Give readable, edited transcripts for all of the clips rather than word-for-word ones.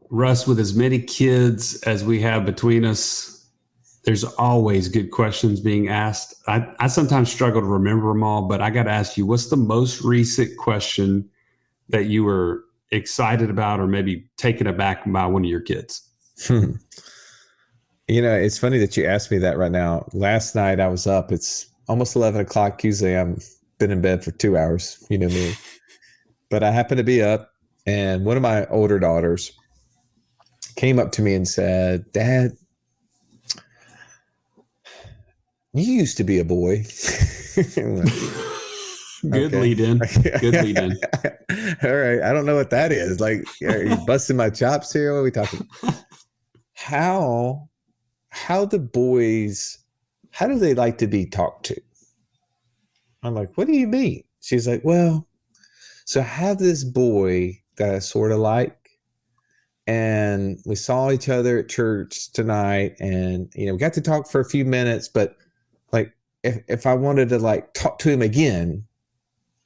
Russ, with as many kids as we have between us, there's always good questions being asked. I sometimes struggle to remember them all, but I got to ask you, what's the most recent question that you were excited about or maybe taken aback by one of your kids? It's funny that you asked me that right now. Last night I was up. It's almost 11 o'clock. Usually I'm been in bed for 2 hours. You know me. But I happened to be up, and one of my older daughters came up to me and said, "Dad, you used to be a boy." Good lead in. Good lead in. All right. I don't know what that is. Like, are you busting my chops here? What are we talking about? How do boys, how do they like to be talked to? I'm like, what do you mean? She's like, well, so I have this boy that I sort of like, and we saw each other at church tonight, and, we got to talk for a few minutes, but like, if I wanted to like talk to him again,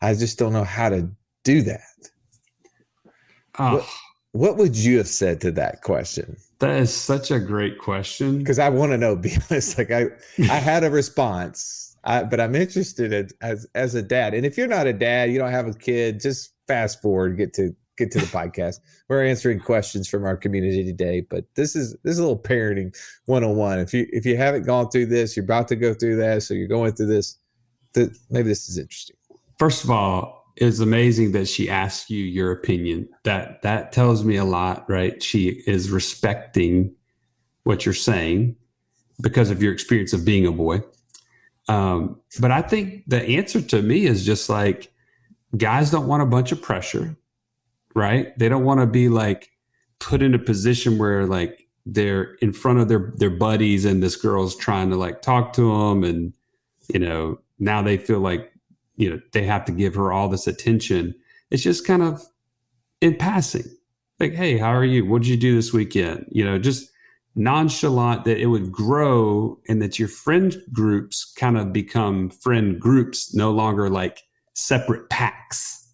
I just don't know how to do that. Oh, what would you have said to that question? That is such a great question. Because I want to know, be honest, like I had a response, but I'm interested as a dad. And if you're not a dad, you don't have a kid, just fast forward, get to the podcast. We're answering questions from our community today, but this is a little parenting 101. If you haven't gone through this, you're about to go through that, so you're going through this, maybe this is interesting. First of all, it's amazing that she asked you your opinion. That tells me a lot, right? She is respecting what you're saying because of your experience of being a boy. But I think the answer to me is just like, guys don't want a bunch of pressure, right? They don't want to be like put in a position where like they're in front of their buddies and this girl's trying to like talk to them, and now they feel like they have to give her all this attention. It's just kind of in passing, like, hey, how are you? What did you do this weekend? Just nonchalant, that it would grow and that your friend groups kind of become friend groups, no longer like separate packs.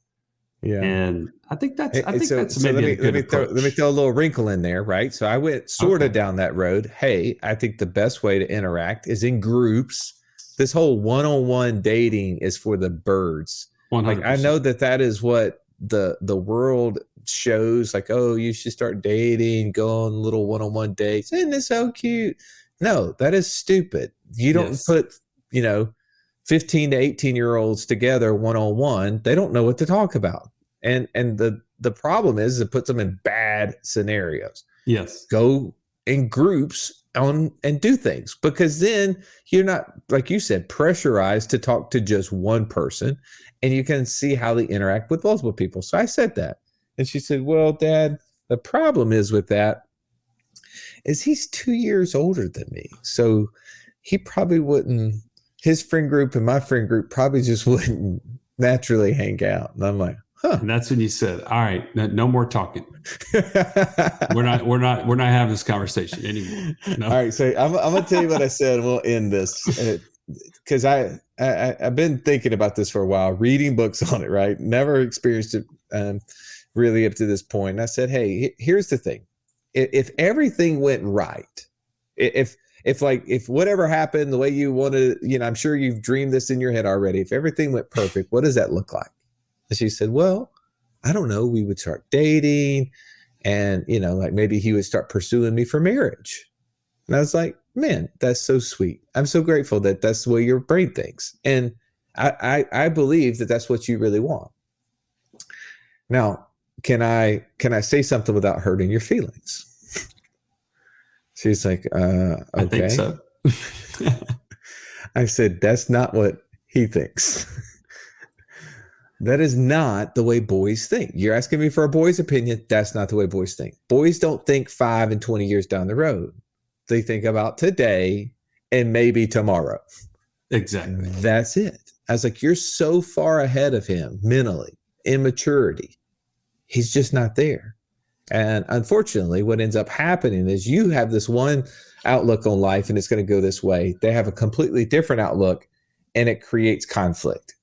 Yeah. And I think that's so maybe a good approach. Let me throw a little wrinkle in there, right? So I went sort of down that road. Hey, I think the best way to interact is in groups. This whole one-on-one dating is for the birds. 100%. Like, I know that is what the world shows, like, oh, you should start dating, go on little one-on-one dates. Isn't this so cute? No, that is stupid. You don't put, 15 to 18-year-olds together one-on-one. They don't know what to talk about. And the problem is it puts them in bad scenarios. Yes. Go in groups and do things, because then you're not, like you said, pressurized to talk to just one person, and you can see how they interact with multiple people. So I said that, and she said, well, Dad, the problem is with that is he's 2 years older than me. So he probably wouldn't, his friend group and my friend group probably just wouldn't naturally hang out. And I'm like, huh. And that's when you said, all right, no more talking. We're not having this conversation anymore. No. All right. So I'm going to tell you what I said, and we'll end this, because I've been thinking about this for a while, reading books on it, right? Never experienced it really up to this point. And I said, hey, here's the thing. If everything went right, if whatever happened the way you wanted, I'm sure you've dreamed this in your head already. If everything went perfect, what does that look like? And she said, well, I don't know. We would start dating, and, like maybe he would start pursuing me for marriage. And I was like, man, that's so sweet. I'm so grateful that that's the way your brain thinks. And I believe that that's what you really want. Now, can I say something without hurting your feelings? She's like, okay. I think so. I said, that's not what he thinks. That is not the way boys think. You're asking me for a boy's opinion. That's not the way boys think. Boys don't think 5 and 20 years down the road. They think about today and maybe tomorrow. Exactly. That's it. I was like, you're so far ahead of him mentally, in maturity. He's just not there. And unfortunately, what ends up happening is you have this one outlook on life and it's going to go this way. They have a completely different outlook, and it creates conflict.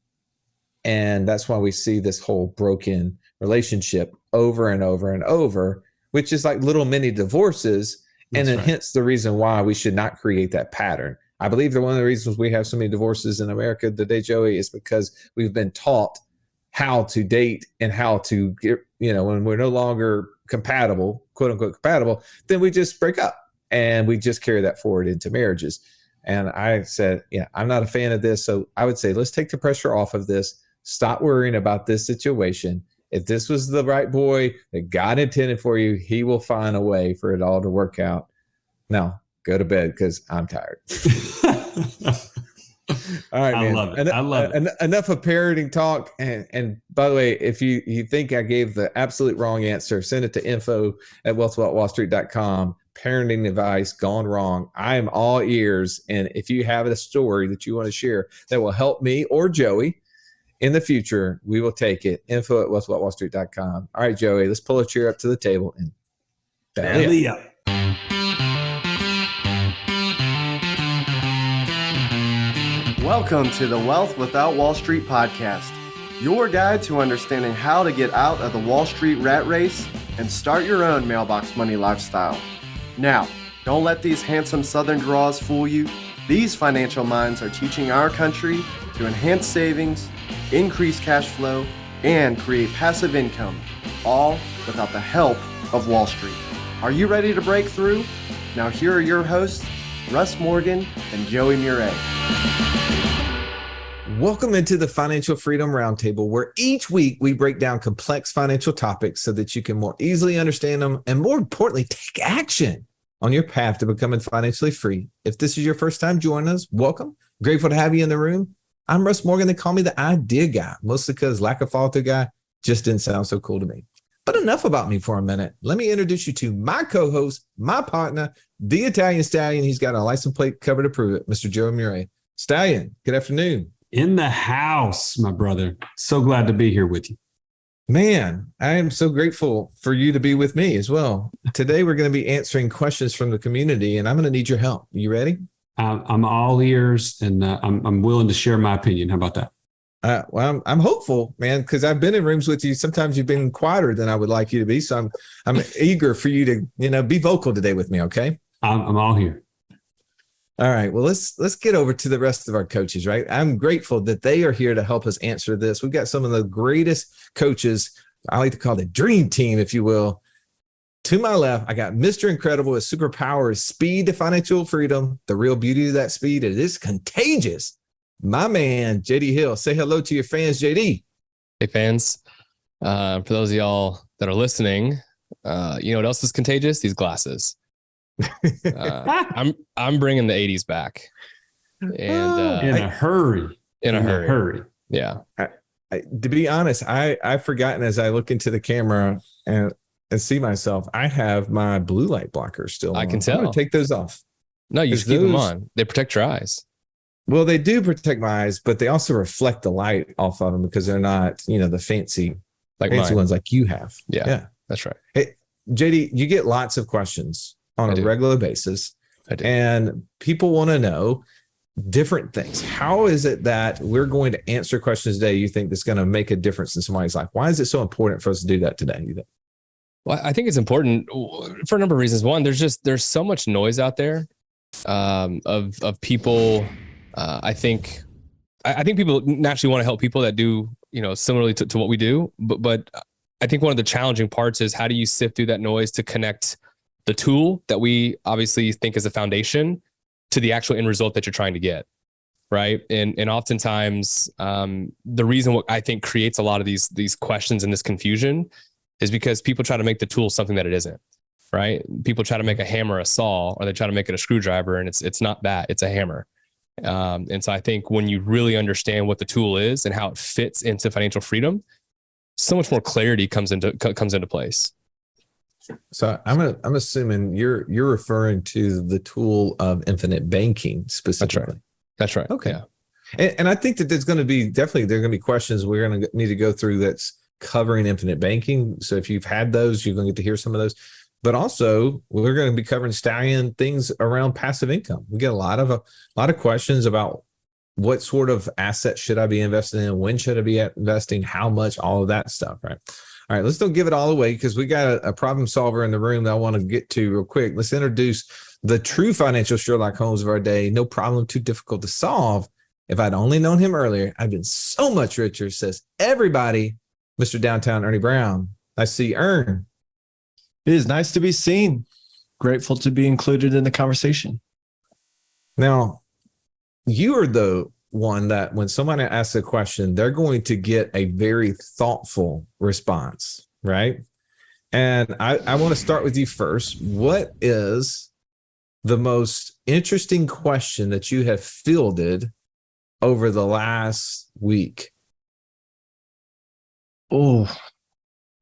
And that's why we see this whole broken relationship over and over and over, which is like little mini divorces. And then hence the reason why we should not create that pattern. I believe that one of the reasons we have so many divorces in America today, Joey, is because we've been taught how to date and how to get, when we're no longer compatible, quote unquote compatible, then we just break up and we just carry that forward into marriages. And I said, I'm not a fan of this. So I would say, let's take the pressure off of this. Stop worrying about this situation. If this was the right boy that God intended for you, he will find a way for it all to work out. Now, go to bed because I'm tired. All right, man. I love it. Enough of parenting talk. And by the way, if you think I gave the absolute wrong answer, send it to info@wealthwithoutwallstreet.com. Parenting advice gone wrong. I am all ears. And if you have a story that you want to share that will help me or Joey in the future, we will take it. info@wealthwithoutwallstreet.com. All right, Joey, let's pull a chair up to the table and belly up. Welcome to the Wealth Without Wall Street podcast, your guide to understanding how to get out of the Wall Street rat race and start your own mailbox money lifestyle. Now, don't let these handsome Southern draws fool you. These financial minds are teaching our country to enhance savings, increase cash flow, and create passive income, all without the help of Wall Street. Are you ready to break through? Now here are your hosts, Russ Morgan and Joey Murray. Welcome into the Financial Freedom Roundtable, where each week we break down complex financial topics so that you can more easily understand them and, more importantly, take action on your path to becoming financially free. If this is your first time joining us, welcome. Grateful to have you in the room. I'm Russ Morgan. They call me the idea guy, mostly because lack of follow-through guy just didn't sound so cool to me. But enough about me for a minute. Let me introduce you to my co-host, my partner, the Italian Stallion. He's got a license plate cover to prove it, Mr. Joey Murray. Stallion, good afternoon. In the house, my brother. So glad to be here with you. Man, I am so grateful for you to be with me as well. Today, we're going to be answering questions from the community, and I'm going to need your help. You ready? I'm all ears, and I'm willing to share my opinion. How about that? Well, I'm hopeful, man, because I've been in rooms with you. Sometimes you've been quieter than I would like you to be. So I'm eager for you to, be vocal today with me. Okay. I'm all here. All right. Well, let's get over to the rest of our coaches, right? I'm grateful that they are here to help us answer this. We've got some of the greatest coaches. I like to call the dream team, if you will. To my left, I got Mr. Incredible. His superpower is speed to financial freedom. The real beauty of that speed, it is contagious. My man, JD Hill. Say hello to your fans, JD. Hey, fans. For those of y'all that are listening, you know what else is contagious? These glasses. I'm bringing the 80s back, and in a hurry. In a hurry. Yeah. To be honest, I've forgotten as I look into the camera and see myself. I have my blue light blockers still. I can tell. I'm gonna take those off. No, you should keep them on. They protect your eyes. Well, they do protect my eyes, but they also reflect the light off of them because they're not, the fancy ones like you have. Yeah, that's right. Hey, JD, you get lots of questions on a regular basis, and people want to know different things. How is it that we're going to answer questions today you think that's going to make a difference in somebody's life? Why is it so important for us to do that today, you think? Well, I think it's important for a number of reasons. One, there's so much noise out there of people. I think people naturally want to help people that do, similarly to what we do. But I think one of the challenging parts is how do you sift through that noise to connect the tool that we obviously think is a foundation to the actual end result that you're trying to get, right? And oftentimes, the reason what I think creates a lot of these questions and this confusion is because people try to make the tool something that it isn't, right? People try to make a hammer a saw, or they try to make it a screwdriver, and it's not that, it's a hammer. And so I think when you really understand what the tool is and how it fits into financial freedom, so much more clarity comes into place. So I'm assuming you're referring to the tool of infinite banking specifically. That's right. Okay. Yeah. And I think that there are going to be questions we're going to need to go through that's covering infinite banking. So if you've had those, you're going to get to hear some of those. But also, we're going to be covering Stallion things around passive income. We get a lot of questions about what sort of assets should I be investing in, when should I be investing, how much, all of that stuff, right? All right, let's don't give it all away because we got a problem solver in the room that I want to get to real quick. Let's introduce the true financial Sherlock Holmes of our day. No problem too difficult to solve. If I'd only known him earlier, I'd been so much richer, says everybody. Mr. Downtown Ernie Brown. I see Ern. It is nice to be seen. Grateful to be included in the conversation. Now, you are the one that when someone asks a question, they're going to get a very thoughtful response, right? And I want to start with you first. What is the most interesting question that you have fielded over the last week? Oh,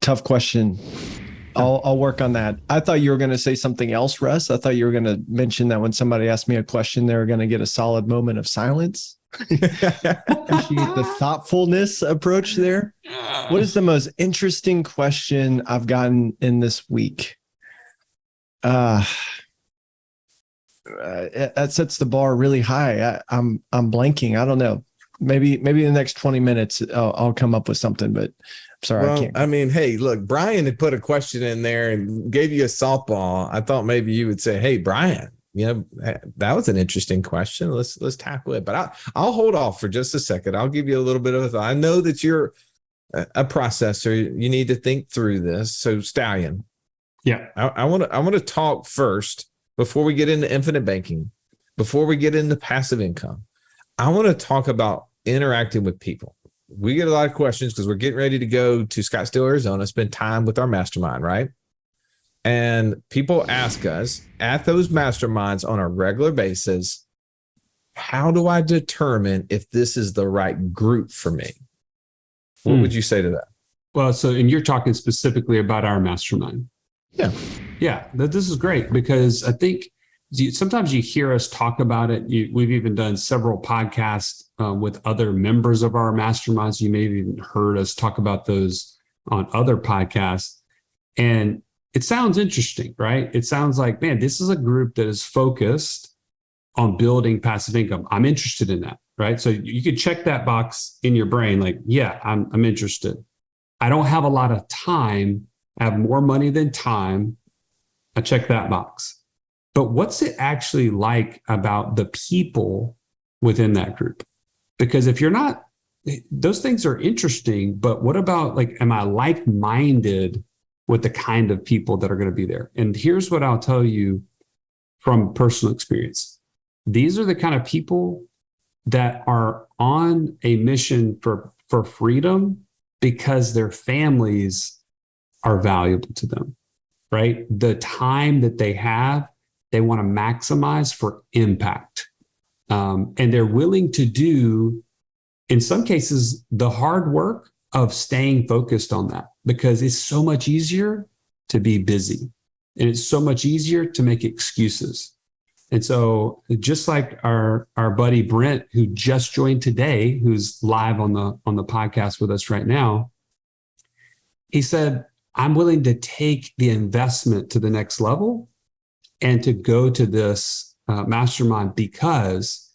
tough question. I'll work on that. I thought you were going to say something else, Russ. I thought you were going to mention that when somebody asked me a question, they were going to get a solid moment of silence. Appreciate the thoughtfulness approach there. What is the most interesting question I've gotten in this week? That sets the bar really high. I'm blanking. I don't know. Maybe in the next 20 minutes, I'll come up with something, but I'm sorry. Well, I can't. I mean, hey, look, Brian had put a question in there and gave you a softball. I thought maybe you would say, hey, Brian, that was an interesting question. Let's tackle it. But I'll hold off for just a second. I'll give you a little bit of a thought. I know that you're a processor. You need to think through this. So Stallion. Yeah. I want to talk first before we get into infinite banking, before we get into passive income. I want to talk about interacting with people. We get a lot of questions because we're getting ready to go to Scottsdale, Arizona, spend time with our mastermind, right? And people ask us at those masterminds on a regular basis, how do I determine if this is the right group for me? What would you say to that? Well, and you're talking specifically about our mastermind. Yeah. Yeah, this is great because I think sometimes you hear us talk about it. We've even done several podcasts with other members of our masterminds. You may have even heard us talk about those on other podcasts. And it sounds interesting, right? It sounds like, man, this is a group that is focused on building passive income. I'm interested in that, right? So you could check that box in your brain, like, yeah, I'm interested. I don't have a lot of time. I have more money than time. I check that box. But what's it actually like about the people within that group? Because if you're not, those things are interesting, but what about am I like-minded with the kind of people that are going to be there? And here's what I'll tell you from personal experience. These are the kind of people that are on a mission for freedom because their families are valuable to them, right? The time that they have, they want to maximize for impact. And they're willing to do, in some cases, the hard work of staying focused on that because it's so much easier to be busy and it's so much easier to make excuses. And so just like our buddy Brent, who just joined today, who's live on the podcast with us right now, he said, I'm willing to take the investment to the next level and to go to this mastermind because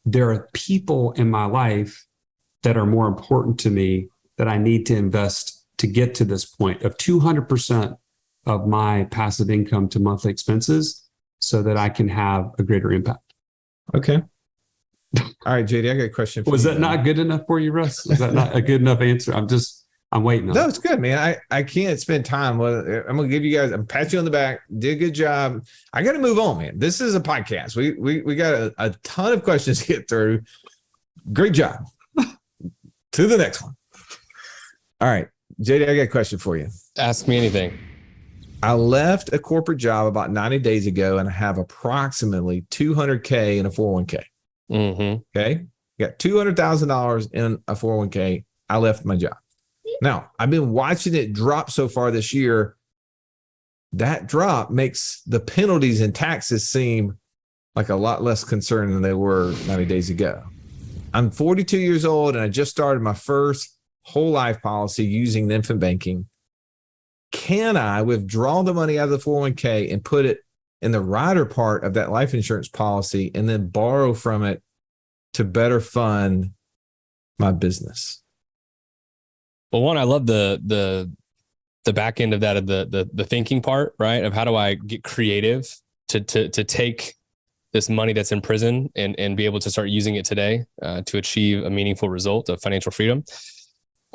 there are people in my life that are more important to me that I need to invest to get to this point of 200% of my passive income to monthly expenses so that I can have a greater impact. Okay. All right, JD, I got a question for you. Was that not good enough for you, Russ? Was that not a good enough answer? I'm waiting on No, it. it's good, man. I can't spend time. I'm going to give you guys, I'm pat you on the back. Did a good job. I got to move on, man. This is a podcast. We got a ton of questions to get through. Great job. To the next one. All right, JD, I got a question for you. Ask me anything. I left a corporate job about 90 days ago and I have approximately $200K in a 401k. Mm-hmm. Okay. Got $200,000 in a 401k. I left my job. Now, I've been watching it drop so far this year. That drop makes the penalties and taxes seem like a lot less concerning than they were 90 days ago. I'm 42 years old and I just started my first whole life policy using infant banking. Can I withdraw the money out of the 401k and put it in the rider part of that life insurance policy and then borrow from it to better fund my business? Well, one, I love the the back end of that, of the thinking part, right? Of how do I get creative to take this money that's in prison and be able to start using it today to achieve a meaningful result of financial freedom.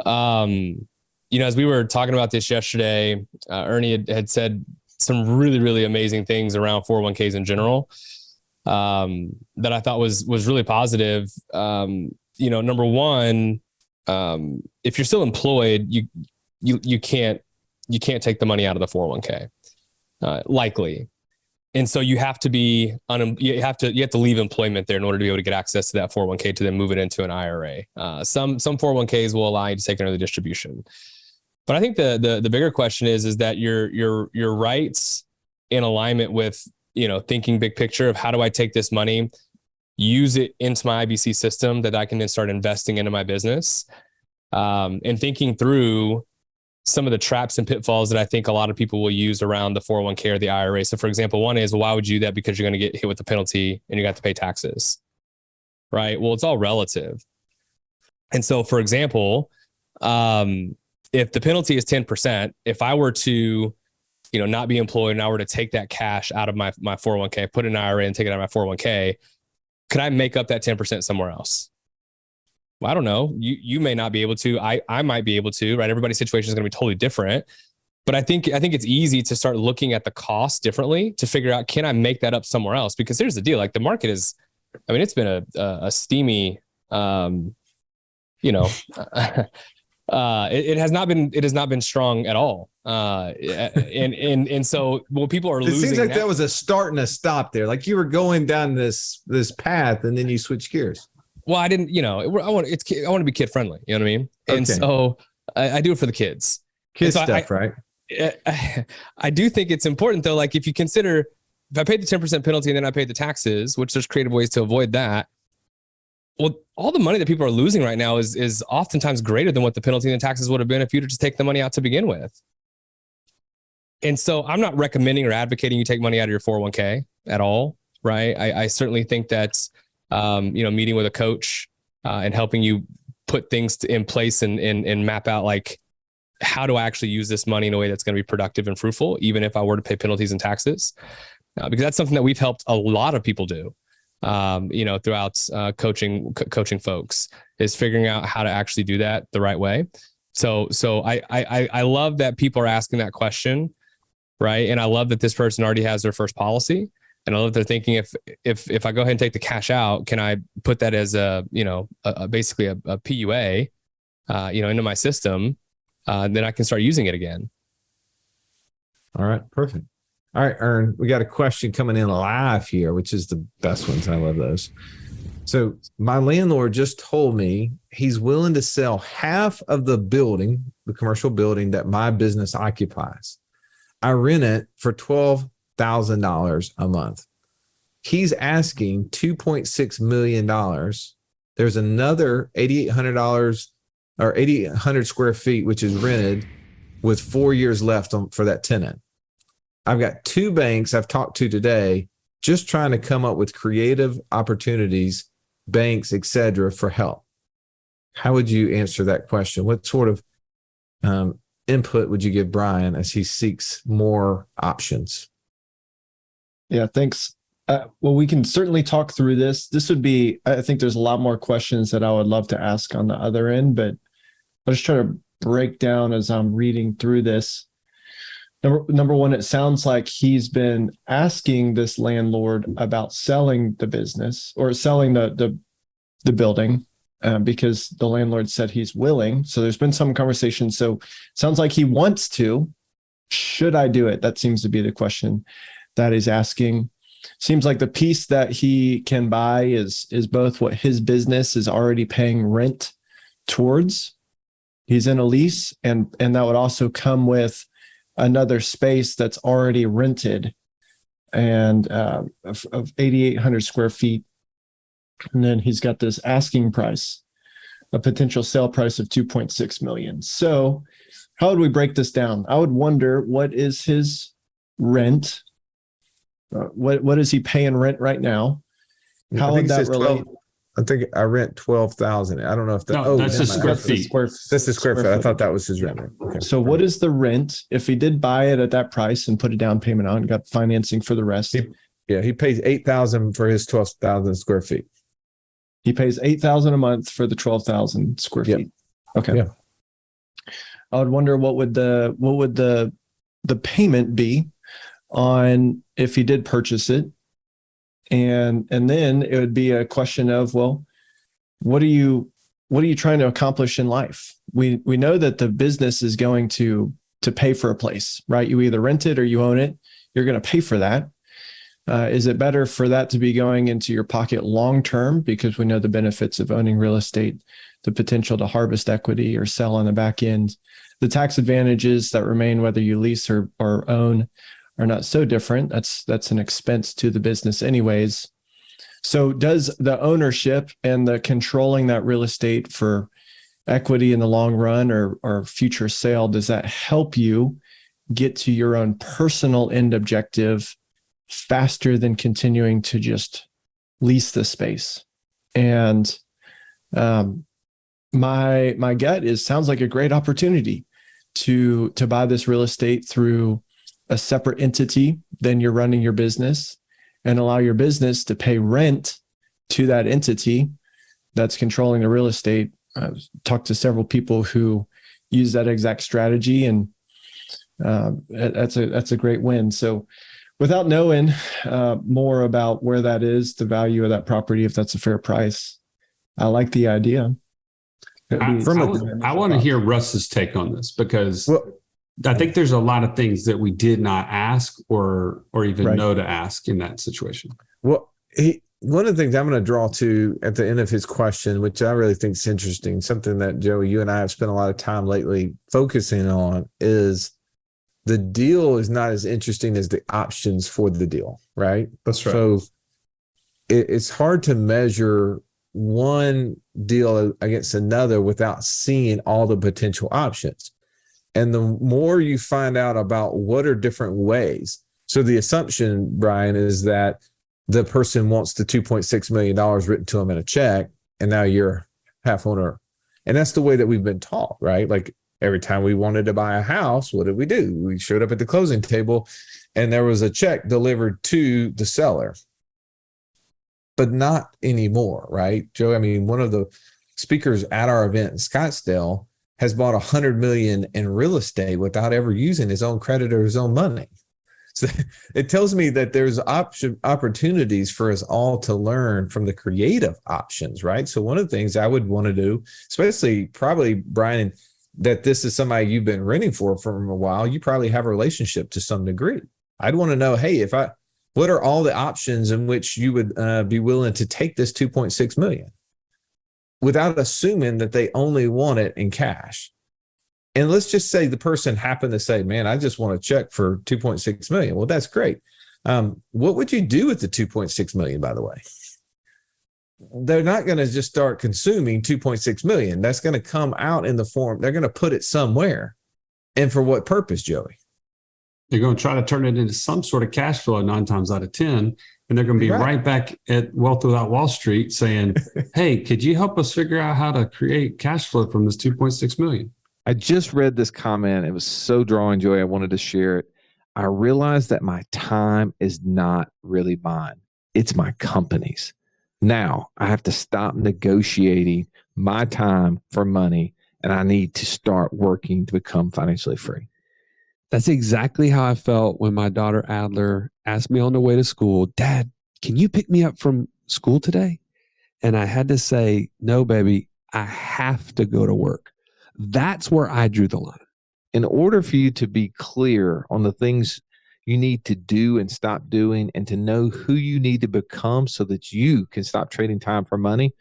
As we were talking about this yesterday, Ernie had said some really, really amazing things around 401ks in general that I thought was really positive. Number one, if you're still employed, you can't take the money out of the 401k, likely. And so you have to be you have to leave employment there in order to be able to get access to that 401k to then move it into an IRA. Some 401ks will allow you to take an early distribution. But I think the bigger question is that your rights in alignment with, thinking big picture of how do I take this money, use it into my IBC system that I can then start investing into my business, and thinking through some of the traps and pitfalls that I think a lot of people will use around the 401k or the IRA. So for example, one is, well, why would you do that? Because you're going to get hit with the penalty and you got to pay taxes, right? Well, it's all relative. And so for example, if the penalty is 10%, if I were to, not be employed and I were to take that cash out of my 401k, put it in an IRA and take it out of my 401k, could I make up that 10% somewhere else? Well, I don't know. You may not be able to. I might be able to, right? Everybody's situation is going to be totally different. But I think it's easy to start looking at the cost differently to figure out, can I make that up somewhere else? Because here's the deal. Like the market is, it's been a steamy, it has not been strong at all. And so when people are losing, it seems like that was a start and a stop there. Like you were going down this path and then you switch gears. Well, I didn't, I want to be kid friendly. You know what I mean? And so I do it for the kids. Kids stuff, right? I do think it's important though. Like if you consider, if I paid the 10% penalty and then I paid the taxes, which there's creative ways to avoid that. Well, all the money that people are losing right now is oftentimes greater than what the penalty and the taxes would have been if you'd just take the money out to begin with. And so I'm not recommending or advocating you take money out of your 401k at all, right? I certainly think that, meeting with a coach and helping you put things in place and map out like, how do I actually use this money in a way that's going to be productive and fruitful, even if I were to pay penalties and taxes? Because that's something that we've helped a lot of people do. Throughout coaching folks, is figuring out how to actually do that the right way. So I love that people are asking that question, right? And I love that this person already has their first policy, and I love that they're thinking, if I go ahead and take the cash out, can I put that as basically a PUA, into my system, then I can start using it again. All right, perfect. All right, Ern, we got a question coming in live here, which is the best ones. I love those. So my landlord just told me he's willing to sell half of the building, the commercial building that my business occupies. I rent it for $12,000 a month. He's asking $2.6 million. There's another $8,800 or 8,800 square feet, which is rented with 4 years left for that tenant. I've got two banks I've talked to today, just trying to come up with creative opportunities, banks, etc., for help. How would you answer that question? What sort of input would you give Brian as he seeks more options? Yeah, thanks. Well, we can certainly talk through this. This would be, I think there's a lot more questions that I would love to ask on the other end, but I'll just try to break down as I'm reading through this. Number one, it sounds like he's been asking this landlord about selling the business or selling the building because the landlord said he's willing. So there's been some conversation. So it sounds like he wants to. Should I do it? That seems to be the question that he's asking. Seems like the piece that he can buy is both what his business is already paying rent towards. He's in a lease, and that would also come with another space that's already rented and of 8,800 square feet. And then he's got this asking price, a potential sale price of 2.6 million. So how would we break this down? I would wonder, what is his rent? What is he paying rent right now? How would that relate? I think I rent 12,000. I don't know if that. No, that's just square That's the feet. That's the square foot. I foot. thought that was his rent. Okay. So what is the rent if he did buy it at that price and put a down payment on, got financing for the rest? He pays 8,000 for his 12,000 square feet. He pays 8,000 a month for the 12,000 square Yep. feet. Okay. Yeah. I would wonder what would the payment be on if he did purchase it, and then it would be a question of, well, what are you trying to accomplish in life? We know that the business is going to pay for a place, right? You either rent it or you own it. You're going to pay for that. Is it better for that to be going into your pocket long term, because we know the benefits of owning real estate, the potential to harvest equity or sell on the back end, the tax advantages that remain whether you lease or own are not so different. That's an expense to the business anyways. So does the ownership and the controlling that real estate for equity in the long run or future sale, does that help you get to your own personal end objective faster than continuing to just lease the space? And my gut is sounds like a great opportunity to buy this real estate through a separate entity than you're running your business, and allow your business to pay rent to that entity that's controlling the real estate. I've talked to several people who use that exact strategy, and that's a great win. So without knowing more about where that is, the value of that property, if that's a fair price, I like the idea. I want to hear Russ's take on this, because I think there's a lot of things that we did not ask or even know to ask in that situation. Well, one of the things I'm going to draw to at the end of his question, which I really think is interesting, something that Joey, you and I have spent a lot of time lately focusing on, is the deal is not as interesting as the options for the deal, right? That's right. So it's hard to measure one deal against another without seeing all the potential options. And the more you find out about what are different ways. So the assumption, Brian, is that the person wants the $2.6 million written to them in a check, and now you're half owner. And that's the way that we've been taught, right? Like every time we wanted to buy a house, what did we do? We showed up at the closing table and there was a check delivered to the seller. But not anymore, right, Joe? I mean, one of the speakers at our event in Scottsdale has bought $100 million in real estate without ever using his own credit or his own money. So it tells me that there's opportunities for us all to learn from the creative options, right? So one of the things I would want to do, especially probably, Brian, that this is somebody you've been renting for a while, you probably have a relationship to some degree. I'd want to know, hey, what are all the options in which you would be willing to take this $2.6 million without assuming that they only want it in cash? And let's just say the person happened to say, man, I just want a check for $2.6 million. Well, that's great. What would you do with the $2.6 million, by the way? They're not going to just start consuming $2.6 million. That's going to come out in the form. They're going to put it somewhere. And for what purpose, Joey? They're going to try to turn it into some sort of cash flow 9 times out of 10. And they're going to be right back at Wealth Without Wall Street saying, hey, could you help us figure out how to create cash flow from this $2.6 million? I just read this comment. It was so drawing, Joey. I wanted to share it. I realized that my time is not really mine. It's my company's. Now I have to stop negotiating my time for money, and I need to start working to become financially free. That's exactly how I felt when my daughter Adler asked me on the way to school, Dad, can you pick me up from school today? And I had to say, no, baby, I have to go to work. That's where I drew the line. In order for you to be clear on the things you need to do and stop doing, and to know who you need to become so that you can stop trading time for money,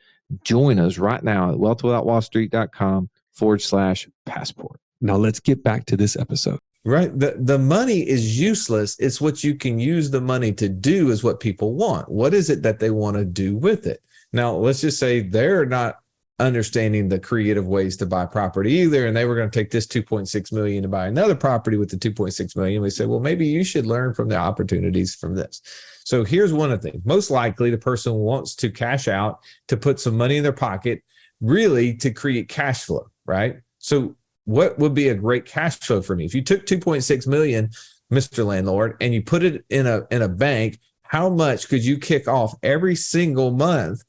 join us right now at wealthwithoutwallstreet.com/passport. Now let's get back to this episode. Right. The money is useless. It's what you can use the money to do is what people want. What is it that they want to do with it? Now, let's just say they're not understanding the creative ways to buy property either. And they were going to take this 2.6 million to buy another property with the 2.6 million. We said, well, maybe you should learn from the opportunities from this. So here's one of the things. Most likely the person wants to cash out to put some money in their pocket, really to create cash flow, right? So what would be a great cash flow for me? If you took 2.6 million, Mr. Landlord, and you put it in a bank, how much could you kick off every single month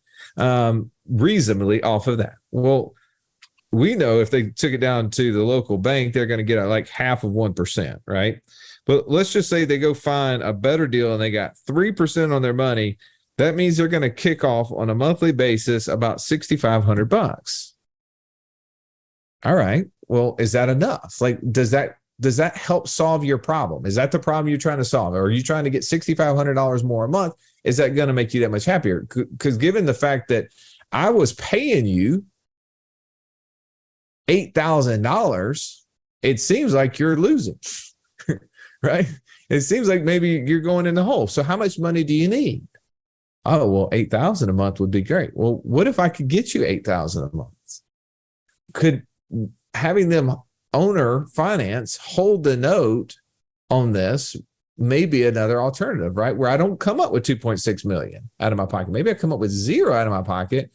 reasonably off of that? Well, we know if they took it down to the local bank, they're going to get like half of 1%, right? But let's just say they go find a better deal and they got 3% on their money. That means they're going to kick off on a monthly basis about $6,500. All right. Well, is that enough? Like, does that help solve your problem? Is that the problem you're trying to solve? Or are you trying to get $6,500 more a month? Is that going to make you that much happier? Because given the fact that I was paying you $8,000, it seems like you're losing, right? It seems like maybe you're going in the hole. So how much money do you need? Oh, well, $8,000 a month would be great. Well, what if I could get you $8,000 a month? Could having them owner finance hold the note on this may be another alternative, right? Where I don't come up with 2.6 million out of my pocket. Maybe I come up with zero out of my pocket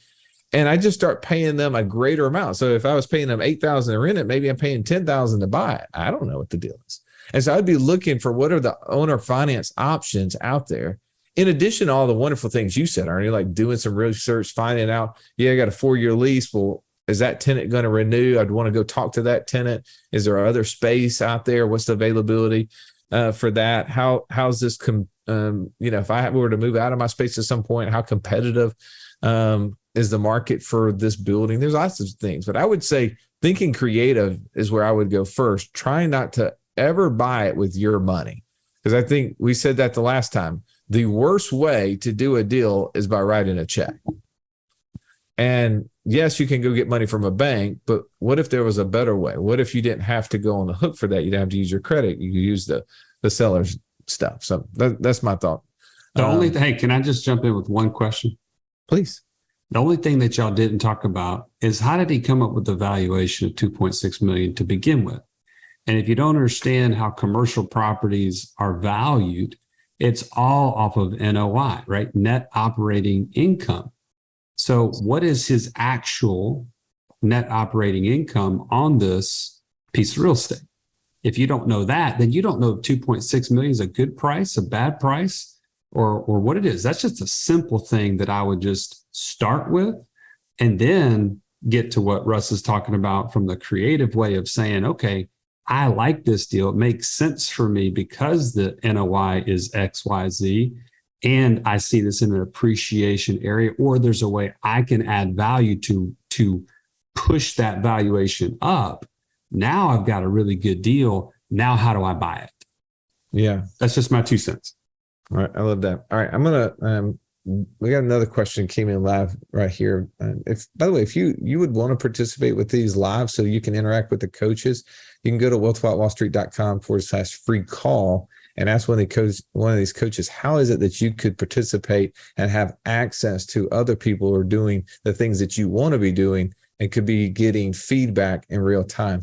and I just start paying them a greater amount. So if I was paying them $8,000 to rent it, maybe I'm paying $10,000 to buy it. I don't know what the deal is. And so I'd be looking for what are the owner finance options out there. In addition to all the wonderful things you said, Arnie, like doing some research, finding out, yeah, I got a 4-year lease. Well, is that tenant going to renew? I'd want to go talk to that tenant. Is there other space out there? What's the availability for that? How's this? If I were to move out of my space at some point, how competitive is the market for this building? There's lots of things, but I would say thinking creative is where I would go first. Trying not to ever buy it with your money, because I think we said that the last time. The worst way to do a deal is by writing a check. And yes, you can go get money from a bank, but what if there was a better way? What if you didn't have to go on the hook for that? You'd have to use your credit. You use the seller's stuff. So that's my thought. Hey, can I just jump in with one question? Please. The only thing that y'all didn't talk about is how did he come up with the valuation of 2.6 million to begin with? And if you don't understand how commercial properties are valued, it's all off of NOI, right? Net operating income. So what is his actual net operating income on this piece of real estate? If you don't know that, then you don't know 2.6 million is a good price, a bad price, or what it is. That's just a simple thing that I would just start with and then get to what Russ is talking about from the creative way of saying, okay, I like this deal. It makes sense for me because the NOI is XYZ. And I see this in an appreciation area, or there's a way I can add value to push that valuation up. Now I've got a really good deal. Now, how do I buy it? Yeah. That's just my 2 cents. All right. I love that. All right. I'm going to, we got another question came in live right here. By the way, if you would want to participate with these live so you can interact with the coaches, you can go to wealthwithoutwallstreet.com/free call and ask one of these coaches, how is it that you could participate and have access to other people who are doing the things that you want to be doing and could be getting feedback in real time?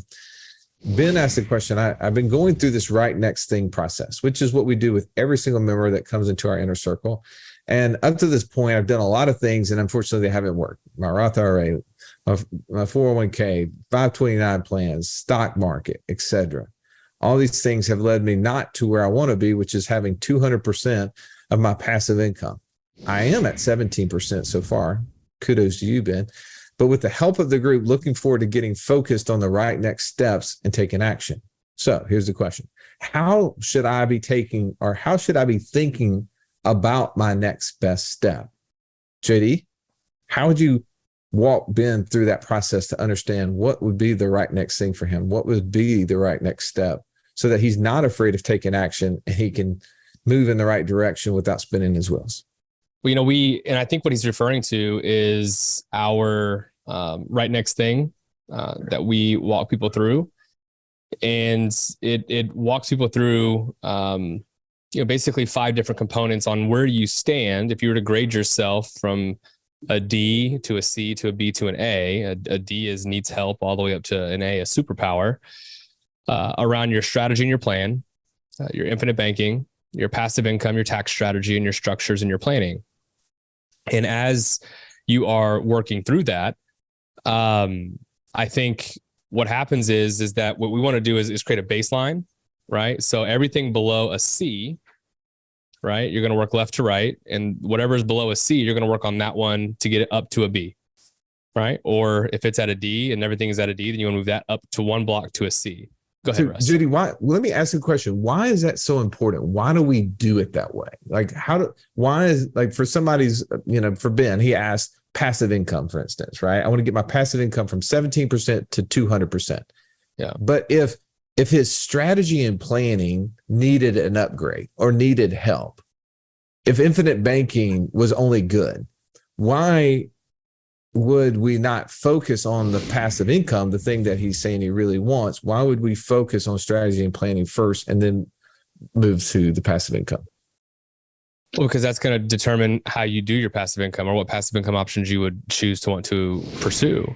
Ben asked the question, I've been going through this right next thing process, which is what we do with every single member that comes into our inner circle. And up to this point, I've done a lot of things, and unfortunately, they haven't worked. My Roth IRA, my 401k, 529 plans, stock market, etc. All these things have led me not to where I want to be, which is having 200% of my passive income. I am at 17% so far. Kudos to you, Ben. But with the help of the group, looking forward to getting focused on the right next steps and taking action. So here's the question. How should I be thinking about my next best step? JD, how would you walk Ben through that process to understand what would be the right next thing for him? What would be the right next step so that he's not afraid of taking action and he can move in the right direction without spinning his wheels? Well, and I think what he's referring to is our right next thing that we walk people through. And it walks people through, basically 5 different components on where you stand. If you were to grade yourself from a D to a C to a B to an A. A D is needs help all the way up to an A, a superpower, around your strategy and your plan, your infinite banking, your passive income, your tax strategy, and your structures and your planning. And as you are working through that, I think what happens is that what we want to do is create a baseline, right? So everything below a C, right? You're going to work left to right, and whatever is below a C, you're going to work on that one to get it up to a B, right? Or if it's at a D and everything is at a D, then you want to move that up to one block to a C. Go ahead, Russ. Judy, let me ask you a question. Why is that so important? Why do we do it that way? Like, why is, like, for somebody's, for Ben, he asked passive income, for instance, right? I want to get my passive income from 17% to 200%. Yeah. But if his strategy and planning needed an upgrade or needed help, if infinite banking was only good, why would we not focus on the passive income, the thing that he's saying he really wants? Why would we focus on strategy and planning first and then move to the passive income? Well, because that's going to determine how you do your passive income or what passive income options you would choose to want to pursue.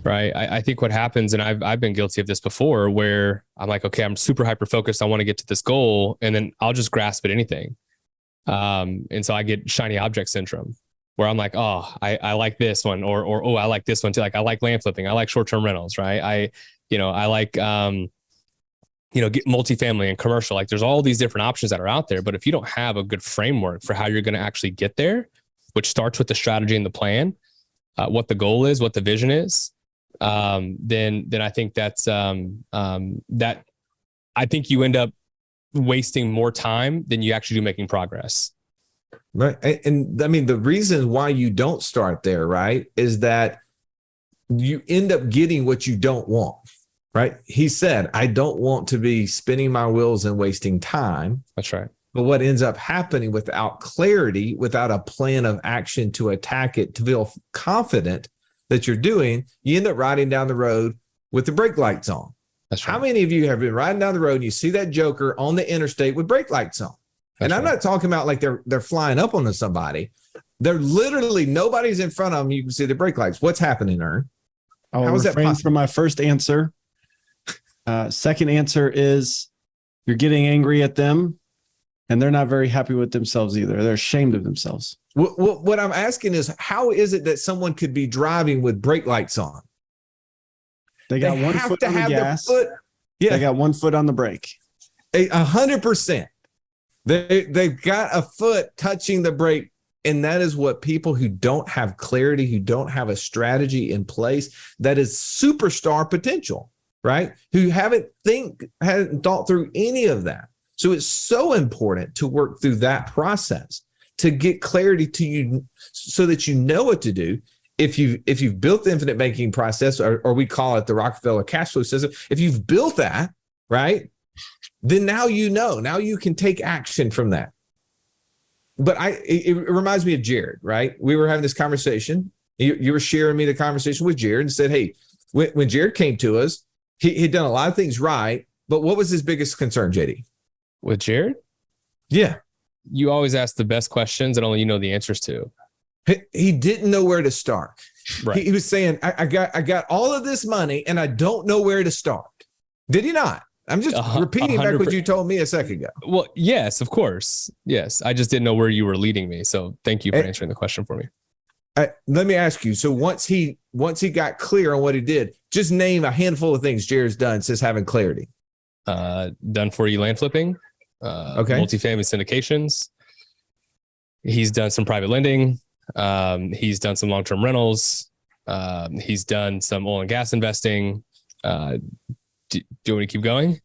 Right. I think what happens, and I've been guilty of this before, where I'm like, okay, I'm super hyper focused. I want to get to this goal, and then I'll just grasp at anything. And so I get shiny object syndrome, where I'm like, oh, I like this one, or oh, I like this one too. Like, I like land flipping. I like short-term rentals, right? I like, get multifamily and commercial. Like, there's all these different options that are out there. But if you don't have a good framework for how you're going to actually get there, which starts with the strategy and the plan, what the goal is, what the vision is, then I think that's that I think you end up wasting more time than you actually do making progress. Right. And I mean, the reason why you don't start there, right, is that you end up getting what you don't want, right? He said, I don't want to be spinning my wheels and wasting time. That's right. But what ends up happening without clarity, without a plan of action to attack it, to feel confident that you're doing, you end up riding down the road with the brake lights on. That's right. How many of you have been riding down the road and you see that joker on the interstate with brake lights on? And I'm not talking about like they're flying up onto somebody. They're literally, nobody's in front of them. You can see the brake lights. What's happening, Ern? How is that possible? From my first answer. Second answer is you're getting angry at them, and they're not very happy with themselves either. They're ashamed of themselves. What I'm asking is, how is it that someone could be driving with brake lights on? They got one foot on the gas. They got 1 foot on the brake. 100%. They've got a foot touching the brake. And that is what people who don't have clarity, who don't have a strategy in place, that is superstar potential, right? Who hadn't thought through any of that. So it's so important to work through that process, to get clarity to you so that you know what to do. If you've built the infinite banking process, or we call it the Rockefeller cash flow system, if you've built that, right, then now now you can take action from that. But it reminds me of Jared, right? We were having this conversation. You were sharing me the conversation with Jared and said, hey, when Jared came to us, he'd done a lot of things right, but what was his biggest concern, JD? With Jared? Yeah. You always ask the best questions that only you know the answers to. He didn't know where to start. Right. He was saying, I got all of this money and I don't know where to start. Did he not? I'm just repeating back what you told me a second ago. Well, yes, of course. Yes. I just didn't know where you were leading me. So thank you for answering the question for me. Let me ask you. So once he got clear on what he did, just name a handful of things Jared's done since having clarity. Done for you land flipping. Okay. Multifamily syndications. He's done some private lending. He's done some long-term rentals. He's done some oil and gas investing. Do you want to keep going?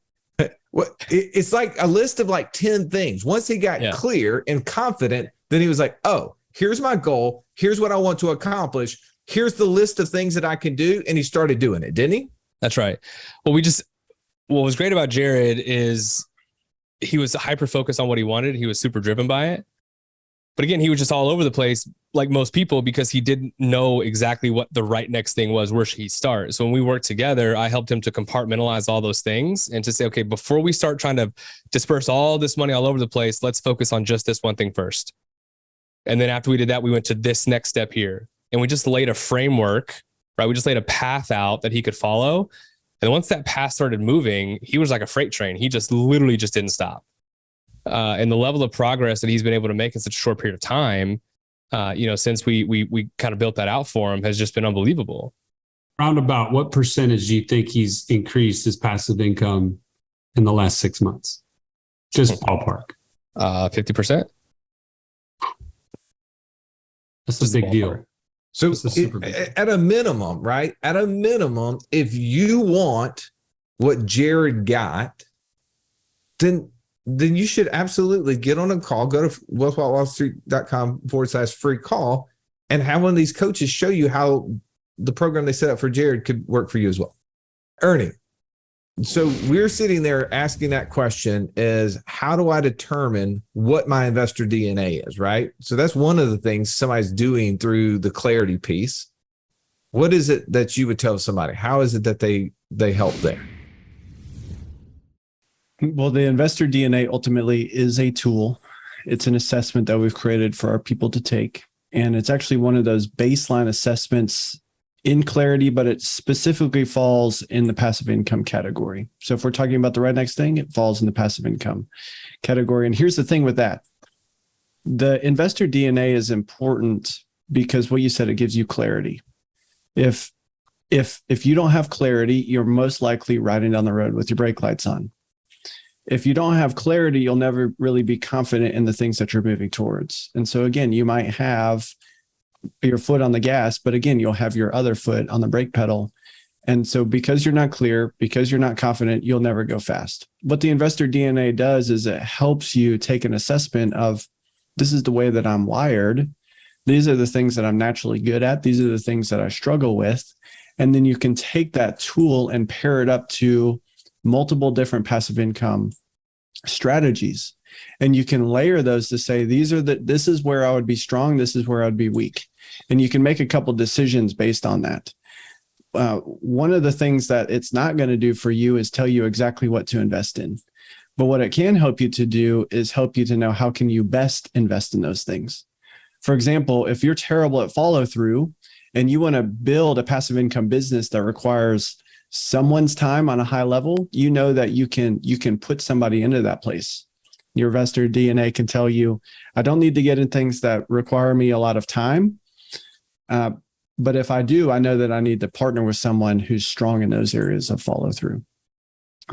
Well, it's like a list of like 10 things. Once he got clear and confident, then he was like, oh, here's my goal. Here's what I want to accomplish. Here's the list of things that I can do. And he started doing it, didn't he? That's right. Well, what was great about Jared is he was hyper focused on what he wanted. He was super driven by it. But again, he was just all over the place, like most people, because he didn't know exactly what the right next thing was. Where should he start? So when we worked together, I helped him to compartmentalize all those things and to say, okay, before we start trying to disperse all this money all over the place, let's focus on just this one thing first. And then after we did that, we went to this next step here. And we just laid a framework, right? We just laid a path out that he could follow. And once that path started moving, he was like a freight train. He just literally just didn't stop. And the level of progress that he's been able to make in such a short period of time, since we kind of built that out for him, has just been unbelievable. Round about what percentage do you think he's increased his passive income in the last 6 months? Just ballpark. 50%. That's a big deal. So That's a super big deal. at a minimum, right? At a minimum, if you want what Jared got, then you should absolutely get on a call, go to wealthwithoutwallstreet.com/free call and have one of these coaches show you how the program they set up for Jared could work for you as well. Ernie. So we're sitting there asking that question is, how do I determine what my investor DNA is, right? So that's one of the things somebody's doing through the clarity piece. What is it that you would tell somebody? How is it that they help there? Well, the investor DNA ultimately is a tool. It's an assessment that we've created for our people to take. And it's actually one of those baseline assessments in clarity, but it specifically falls in the passive income category. So if we're talking about the right next thing, it falls in the passive income category. And here's the thing with that. The investor DNA is important because what you said, it gives you clarity. If you don't have clarity, you're most likely riding down the road with your brake lights on. If you don't have clarity, you'll never really be confident in the things that you're moving towards. And so again, you might have your foot on the gas, but again, you'll have your other foot on the brake pedal. And so because you're not clear, because you're not confident, you'll never go fast. What the investor DNA does is it helps you take an assessment of, this is the way that I'm wired. These are the things that I'm naturally good at. These are the things that I struggle with. And then you can take that tool and pair it up to multiple different passive income strategies. And you can layer those to say, this is where I would be strong. This is where I'd be weak. And you can make a couple decisions based on that. One of the things that it's not going to do for you is tell you exactly what to invest in. But what it can help you to do is help you to know how can you best invest in those things. For example, if you're terrible at follow through and you want to build a passive income business that requires someone's time on a high level, you know that you can put somebody into that place. Your investor DNA can tell you, I don't need to get in things that require me a lot of time. But if I do, I know that I need to partner with someone who's strong in those areas of follow through.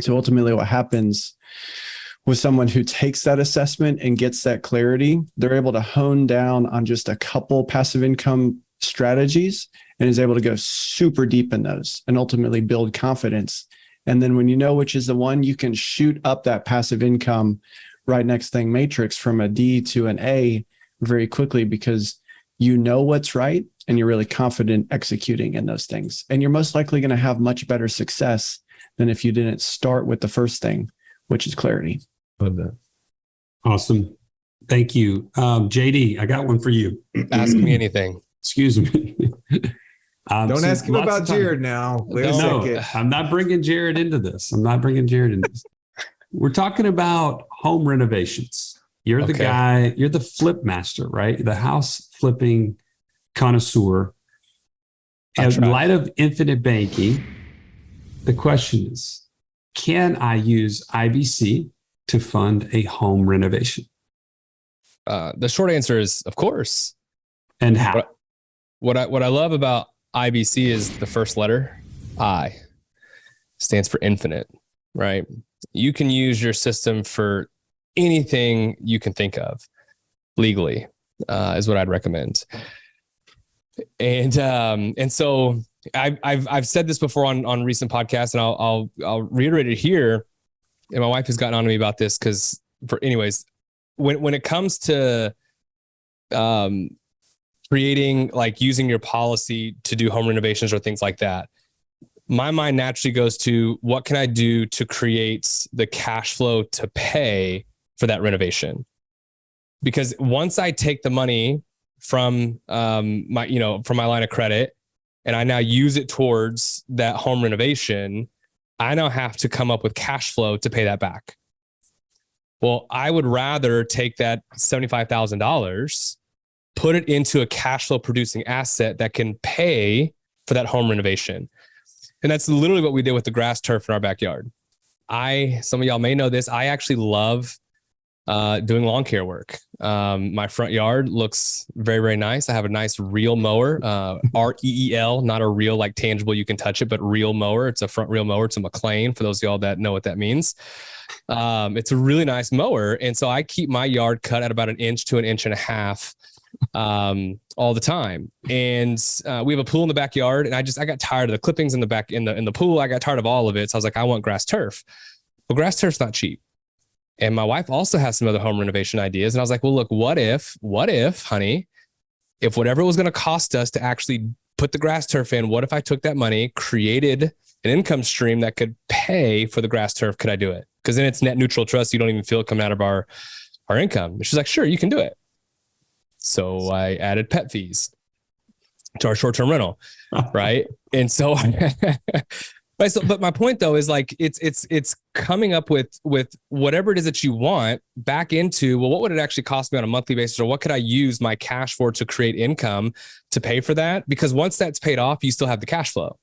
So ultimately what happens with someone who takes that assessment and gets that clarity, they're able to hone down on just a couple passive income strategies and is able to go super deep in those and ultimately build confidence. And then when you know which is the one, you can shoot up that passive income right next thing matrix from a D to an A very quickly because you know what's right and you're really confident executing in those things. And you're most likely going to have much better success than if you didn't start with the first thing, which is clarity. Love that. Awesome. Thank you. JD, I got one for you. Ask me anything. Excuse me. Don't so ask him lots about of time- Jared now. Wait a No, second. I'm not bringing Jared into this. We're talking about home renovations. You're the Okay. guy, you're the flip master, right? The house flipping connoisseur. I In try. light of infinite banking, the question is, can I use IBC to fund a home renovation? The short answer is, of course. And how? What I love about IBC is the first letter, I, stands for infinite, right? You can use your system for anything you can think of legally, is what I'd recommend. And so I've said this before on recent podcasts, and I'll reiterate it here. And my wife has gotten on to me about this because, when it comes to creating, like using your policy to do home renovations or things like that, my mind naturally goes to what can I do to create the cash flow to pay for that renovation? Because once I take the money from my line of credit and I now use it towards that home renovation, I now have to come up with cash flow to pay that back. Well, I would rather take that $75,000 put it into a cash flow producing asset that can pay for that home renovation. And that's literally what we did with the grass turf in our backyard. Some of y'all may know this. I actually love doing lawn care work. My front yard looks very, very nice. I have a nice reel mower, REEL, not a real like tangible, you can touch it, but reel mower. It's a front reel mower. It's a McLean for those of y'all that know what that means. It's a really nice mower. And so I keep my yard cut at about 1 inch to 1.5 inches all the time. And we have a pool in the backyard, and I got tired of the clippings in the back in the pool. I got tired of all of it. So I was like, I want grass turf. Well, grass turf's not cheap. And my wife also has some other home renovation ideas. And I was like, well, look, what if, honey, if whatever it was going to cost us to actually put the grass turf in, what if I took that money, created an income stream that could pay for the grass turf? Could I do it? Because then it's net neutral to us. You don't even feel it coming out of our income. And she's like, sure, you can do it. So I added pet fees to our short-term rental, right? And so, but my point though is like it's coming up with whatever it is that you want back into, well, what would it actually cost me on a monthly basis, or what could I use my cash for to create income to pay for that? Because once that's paid off, you still have the cash flow,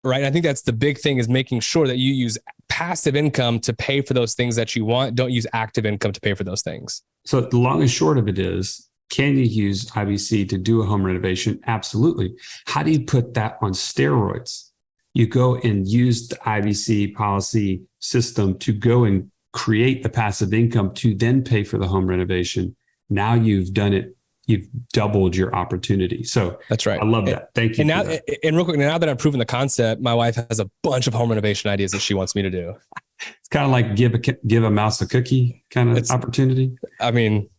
right? And I think that's the big thing, is making sure that you use passive income to pay for those things that you want. Don't use active income to pay for those things. So the long and short of it is, can you use IBC to do a home renovation? Absolutely. How do you put that on steroids? You go and use the IBC policy system to go and create the passive income to then pay for the home renovation. Now you've done it. You've doubled your opportunity. So that's right. I love that. Thank you. And real quick, now that I've proven the concept, my wife has a bunch of home renovation ideas that she wants me to do. It's kind of like give a mouse a cookie kind of opportunity. I mean,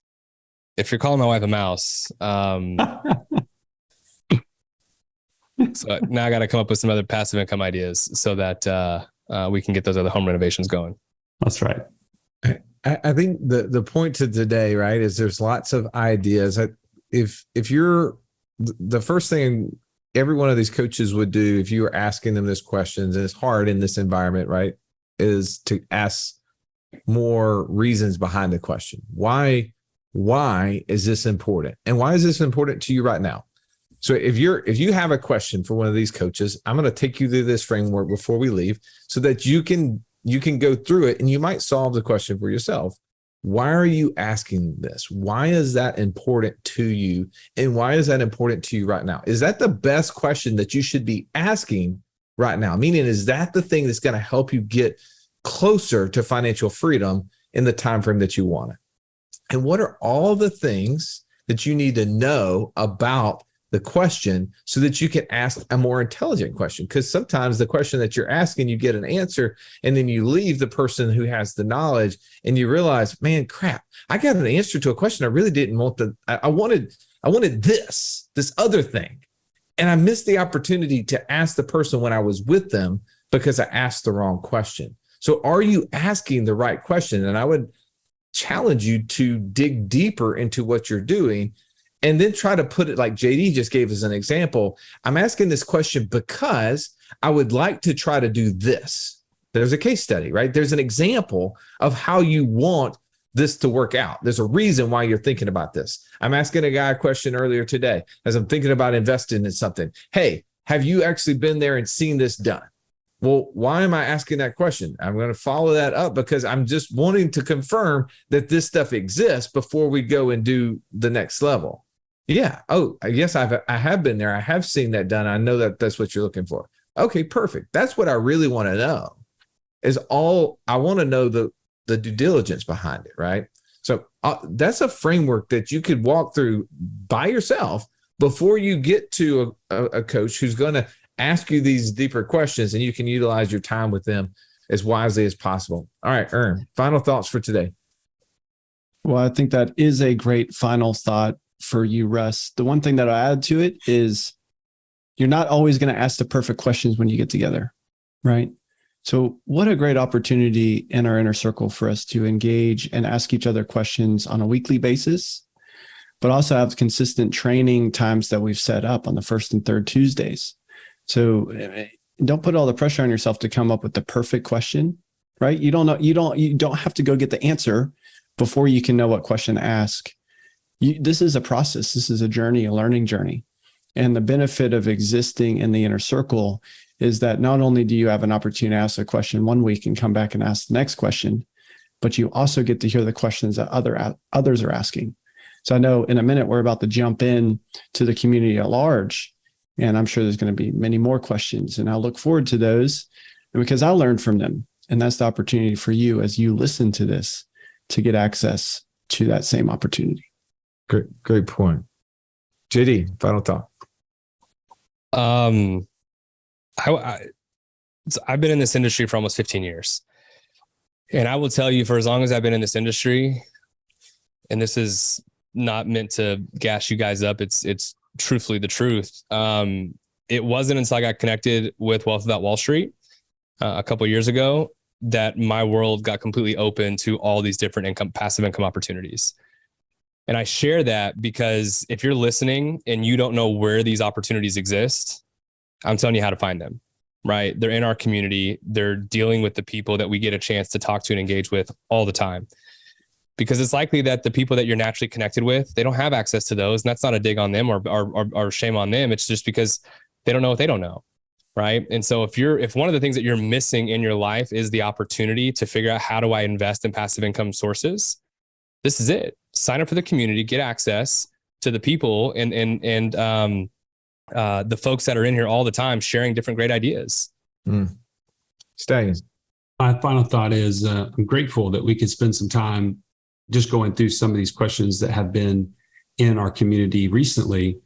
if you're calling my wife a mouse, so now I got to come up with some other passive income ideas so that we can get those other home renovations going. That's right. I think the point to today, right, is there's lots of ideas. If you're the first thing every one of these coaches would do, if you were asking them this questions, and it's hard in this environment, right, is to ask more reasons behind the question. Why is this important? And why is this important to you right now? So if you have a question for one of these coaches, I'm going to take you through this framework before we leave so that you can go through it and you might solve the question for yourself. Why are you asking this? Why is that important to you? And why is that important to you right now? Is that the best question that you should be asking right now? Meaning, is that the thing that's going to help you get closer to financial freedom in the time frame that you want it? And what are all the things that you need to know about the question so that you can ask a more intelligent question? Because sometimes the question that you're asking, you get an answer, and then you leave the person who has the knowledge and you realize, man, crap, I got an answer to a question I really didn't want. I wanted this other thing. And I missed the opportunity to ask the person when I was with them because I asked the wrong question. So are you asking the right question? And I would challenge you to dig deeper into what you're doing and then try to put it like JD just gave us an example. I'm asking this question because I would like to try to do this. There's a case study, right? There's an example of how you want this to work out. There's a reason why you're thinking about this. I'm asking a guy a question earlier today as I'm thinking about investing in something. Hey, have you actually been there and seen this done? Well, why am I asking that question? I'm going to follow that up because I'm just wanting to confirm that this stuff exists before we go and do the next level. Yeah. Oh, yes, I have been there. I have seen that done. I know that that's what you're looking for. Okay, perfect. That's what I really want to know. I want to know the due diligence behind it, right? So that's a framework that you could walk through by yourself before you get to a coach who's going to ask you these deeper questions, and you can utilize your time with them as wisely as possible. All right, Ern, final thoughts for today. Well, I think that is a great final thought for you, Russ. The one thing that I'll add to it is you're not always going to ask the perfect questions when you get together, right? So what a great opportunity in our inner circle for us to engage and ask each other questions on a weekly basis, but also have consistent training times that we've set up on the first and third Tuesdays. So don't put all the pressure on yourself to come up with the perfect question, right? You don't have to go get the answer before you can know what question to ask. this is a process. This is a journey, a learning journey. And the benefit of existing in the inner circle is that not only do you have an opportunity to ask a question one week and come back and ask the next question, but you also get to hear the questions that others are asking. So I know in a minute, we're about to jump in to the community at large, and I'm sure there's going to be many more questions, and I look forward to those because I learned from them. And that's the opportunity for you as you listen to this to get access to that same opportunity. Great point. JD, final thought. I've been in this industry for almost 15 years. And I will tell you, for as long as I've been in this industry, and this is not meant to gas you guys up, it's truthfully the truth. It wasn't until I got connected with Wealth Without Wall Street a couple of years ago that my world got completely open to all these different passive income opportunities. And I share that because if you're listening and you don't know where these opportunities exist, I'm telling you how to find them, right? They're in our community. They're dealing with the people that we get a chance to talk to and engage with all the time. Because it's likely that the people that you're naturally connected with, they don't have access to those. And that's not a dig on them or shame on them. It's just because they don't know what they don't know, right? And so if one of the things that you're missing in your life is the opportunity to figure out how do I invest in passive income sources, this is it. Sign up for the community, get access to the people and the folks that are in here all the time sharing different great ideas. Stallions. My final thought is I'm grateful that we could spend some time just going through some of these questions that have been in our community recently.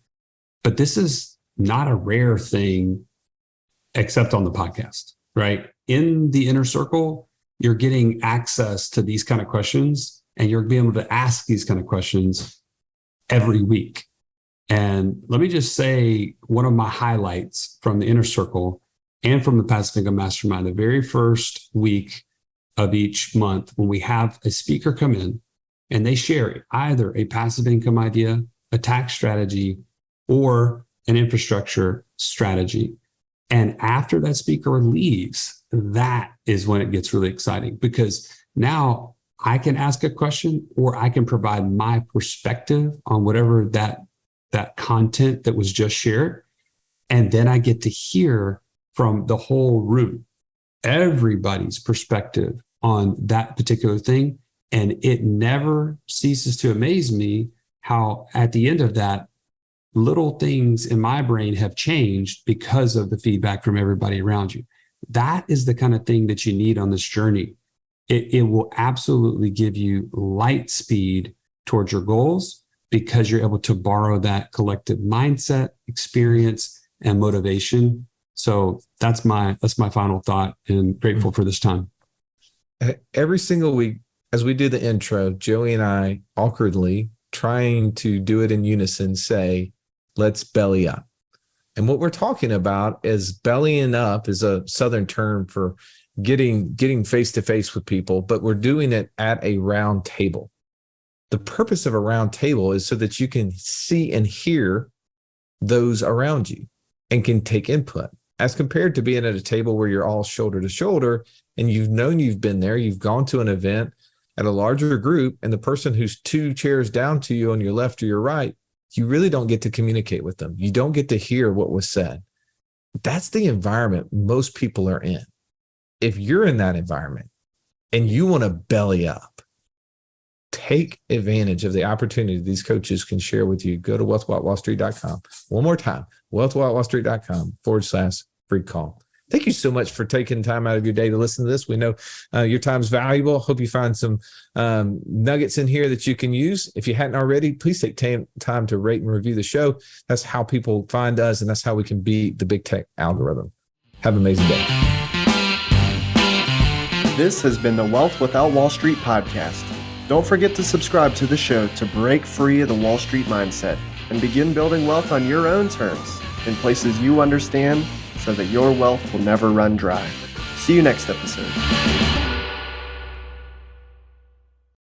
But this is not a rare thing except on the podcast, right? In the inner circle, you're getting access to these kind of questions and you're being able to ask these kind of questions every week. And let me just say, one of my highlights from the inner circle and from the Passive Income Mastermind, the very first week of each month, when we have a speaker come in and they share either a passive income idea, a tax strategy, or an infrastructure strategy. And after that speaker leaves, that is when it gets really exciting, because now I can ask a question or I can provide my perspective on whatever that content that was just shared. And then I get to hear from the whole room, everybody's perspective on that particular thing. And it never ceases to amaze me how at the end of that, little things in my brain have changed because of the feedback from everybody around you. That is the kind of thing that you need on this journey. It will absolutely give you light speed towards your goals because you're able to borrow that collective mindset, experience, and motivation. So that's my final thought, and grateful for this time. Every single week, as we do the intro, Joey and I awkwardly trying to do it in unison, say, let's belly up. And what we're talking about is bellying up is a Southern term for getting face to face with people, but we're doing it at a round table. The purpose of a round table is so that you can see and hear those around you and can take input, as compared to being at a table where you're all shoulder to shoulder and you've been there, you've gone to an event at a larger group, and the person who's 2 chairs down to you on your left or your right, you really don't get to communicate with them. You don't get to hear what was said. That's the environment most people are in. If you're in that environment and you want to belly up, take advantage of the opportunity these coaches can share with you. Go to wealthwithoutwallstreet.com. One more time, wealthwithoutwallstreet.com/free call. Thank you so much for taking time out of your day to listen to this. We know your time's valuable. Hope you find some nuggets in here that you can use. If you hadn't already, please take time to rate and review the show. That's how people find us, and that's how we can beat the big tech algorithm. Have an amazing day. This has been the Wealth Without Wall Street podcast. Don't forget to subscribe to the show to break free of the Wall Street mindset and begin building wealth on your own terms in places you understand, so that your wealth will never run dry. See you next episode.